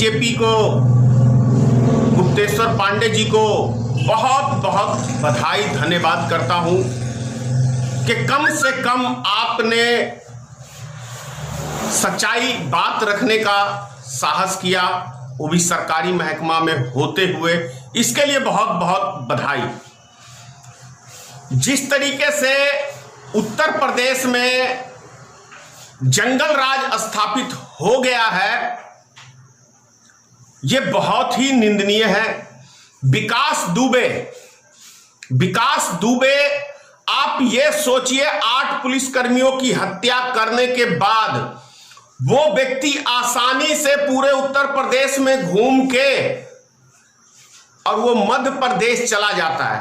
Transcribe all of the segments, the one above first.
BJP को, गुप्तेश्वर पांडे जी को बहुत बहुत बधाई धन्यवाद करता हूं कि कम से कम आपने सच्चाई बात रखने का साहस किया, वो भी सरकारी महकमा में होते हुए। इसके लिए बहुत बहुत बधाई। जिस तरीके से उत्तर प्रदेश में जंगल राज स्थापित हो गया है, यह बहुत ही निंदनीय है। विकास दुबे, आप ये सोचिए, 8 पुलिसकर्मियों की हत्या करने के बाद वो व्यक्ति आसानी से पूरे उत्तर प्रदेश में घूम के और वो मध्य प्रदेश चला जाता है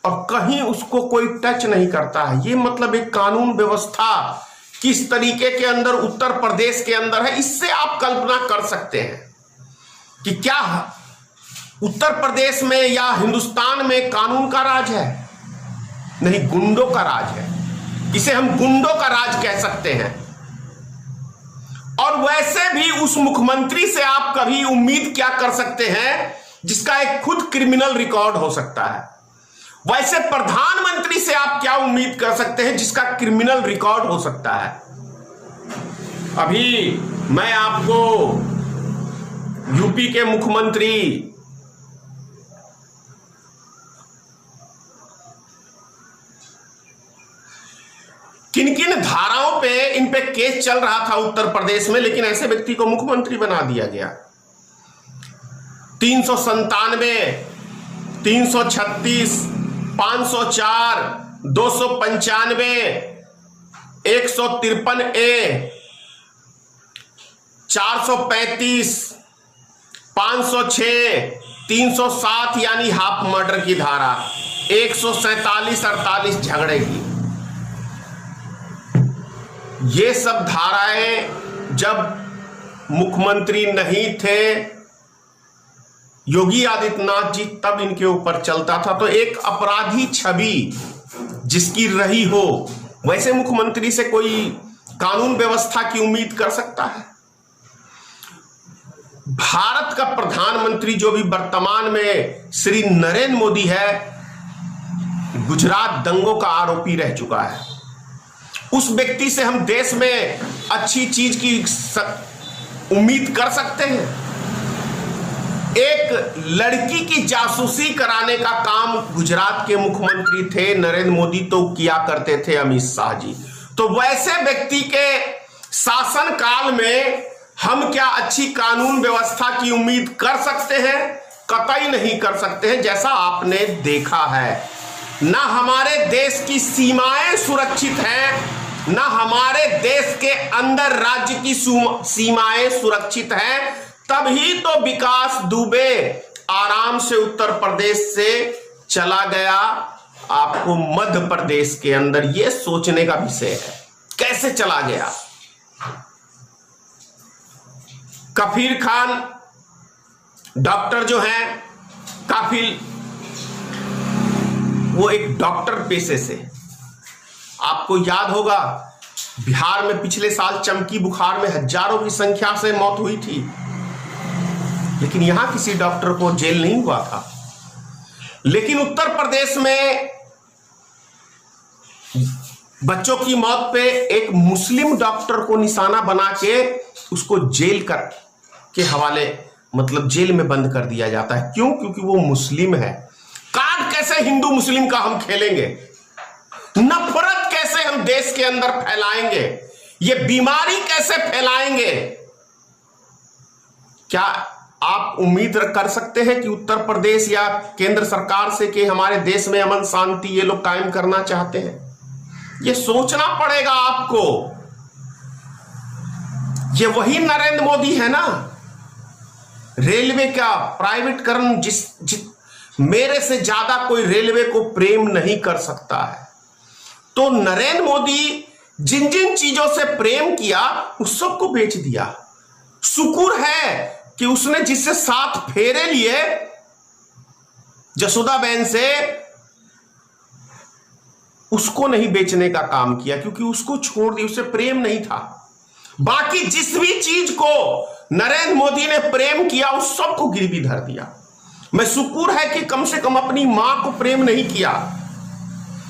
और कहीं उसको कोई टच नहीं करता है। ये मतलब एक कानून व्यवस्था किस तरीके के अंदर उत्तर प्रदेश के अंदर है, इससे आप कल्पना कर सकते हैं कि क्या उत्तर प्रदेश में या हिंदुस्तान में कानून का राज है? नहीं, गुंडों का राज है। इसे हम गुंडों का राज कह सकते हैं। और वैसे भी उस मुख्यमंत्री से आप कभी उम्मीद क्या कर सकते हैं जिसका एक खुद क्रिमिनल रिकॉर्ड हो सकता है? वैसे प्रधानमंत्री से आप क्या उम्मीद कर सकते हैं जिसका क्रिमिनल रिकॉर्ड हो सकता है? अभी मैं आपको यूपी के मुख्यमंत्री किन किन धाराओं पे इन पे केस चल रहा था उत्तर प्रदेश में, लेकिन ऐसे व्यक्ति को मुख्यमंत्री बना दिया गया। 397, 336, 504, 295, 153A, 435, 506, 307 यानी हाफ मर्डर की धारा, 147, 48 झगड़े की। ये सब धाराएं जब मुख्यमंत्री नहीं थे योगी आदित्यनाथ जी, तब इनके ऊपर चलता था। तो एक अपराधी छवि जिसकी रही हो, वैसे मुख्यमंत्री से कोई कानून व्यवस्था की उम्मीद कर सकता है? भारत का प्रधानमंत्री जो भी वर्तमान में श्री नरेंद्र मोदी है, गुजरात दंगों का आरोपी रह चुका है। उस व्यक्ति से हम देश में अच्छी चीज की उम्मीद कर सकते हैं? एक लड़की की जासूसी कराने का काम गुजरात के मुख्यमंत्री थे नरेंद्र मोदी, तो किया करते थे अमित शाह जी। तो वैसे व्यक्ति के शासन काल में हम क्या अच्छी कानून व्यवस्था की उम्मीद कर सकते हैं? कतई नहीं कर सकते हैं। जैसा आपने देखा है, ना हमारे देश की सीमाएं सुरक्षित हैं, ना हमारे देश के अंदर राज्य की सीमाएं सुरक्षित हैं। तभी तो विकास दुबे आराम से उत्तर प्रदेश से चला गया आपको मध्य प्रदेश के अंदर। यह सोचने का विषय है, कैसे चला गया। कफीर खान डॉक्टर जो हैं, काफिल, वो एक डॉक्टर पेशे से, आपको याद होगा बिहार में पिछले साल चमकी बुखार में हजारों की संख्या से मौत हुई थी, लेकिन यहां किसी डॉक्टर को जेल नहीं हुआ था। लेकिन उत्तर प्रदेश में बच्चों की मौत पे एक मुस्लिम डॉक्टर को निशाना बना के उसको जेल के हवाले, मतलब जेल में बंद कर दिया जाता है। क्यों? क्योंकि वो मुस्लिम है। कार्ड कैसे हिंदू मुस्लिम का हम खेलेंगे? नफरत कैसे हम देश के अंदर फैलाएंगे? ये बीमारी कैसे फैलाएंगे? क्या आप उम्मीद कर सकते हैं कि उत्तर प्रदेश या केंद्र सरकार से कि हमारे देश में अमन शांति ये लोग कायम करना चाहते हैं? ये सोचना पड़ेगा आपको। ये वही नरेंद्र मोदी है ना, रेलवे का प्राइवेटकरण। मेरे से ज्यादा कोई रेलवे को प्रेम नहीं कर सकता है। तो नरेंद्र मोदी जिन जिन चीजों से प्रेम किया उस सब को बेच दिया। शुक्र है कि उसने जिससे 7 फेरे लिए जसोदाबेन से, उसको नहीं बेचने का काम किया, क्योंकि उसको छोड़ दी, उससे प्रेम नहीं था। बाकी जिस भी चीज को नरेंद्र मोदी ने प्रेम किया उस सबको गिरवी धर दिया। मैं शुक्र है कि कम से कम अपनी मां को प्रेम नहीं किया,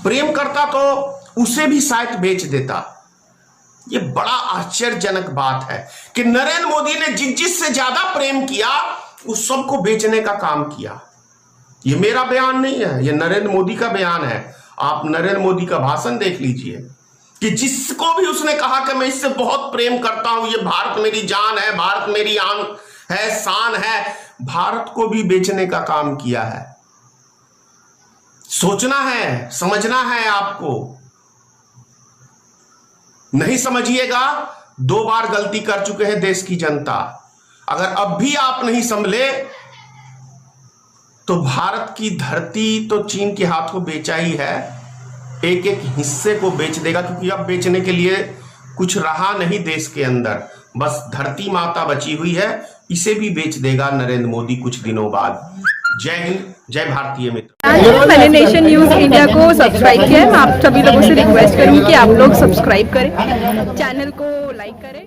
प्रेम करता तो उसे भी शायद बेच देता। ये बड़ा आश्चर्यजनक बात है कि नरेंद्र मोदी ने जिससे ज्यादा प्रेम किया उस सबको बेचने का काम किया। ये मेरा बयान नहीं है, ये नरेंद्र मोदी का बयान है। आप नरेंद्र मोदी का भाषण देख लीजिए कि जिसको भी उसने कहा कि मैं इससे बहुत प्रेम करता हूं, ये भारत मेरी जान है, भारत मेरी आन है, शान है, भारत को भी बेचने का काम किया है। सोचना है, समझना है आपको। नहीं समझिएगा, 2 बार गलती कर चुके हैं देश की जनता। अगर अब भी आप नहीं संभले तो भारत की धरती तो चीन के हाथों बेचा ही है, एक एक हिस्से को बेच देगा, क्योंकि अब बेचने के लिए कुछ रहा नहीं देश के अंदर, बस धरती माता बची हुई है, इसे भी बेच देगा नरेंद्र मोदी कुछ दिनों बाद। जय हिंद, जय भारतीय मित्र। मैंने नेशन न्यूज इंडिया को सब्सक्राइब किया है। मैं आप सभी लोगों से रिक्वेस्ट करूंगी कि आप लोग सब्सक्राइब करें, चैनल को लाइक करें।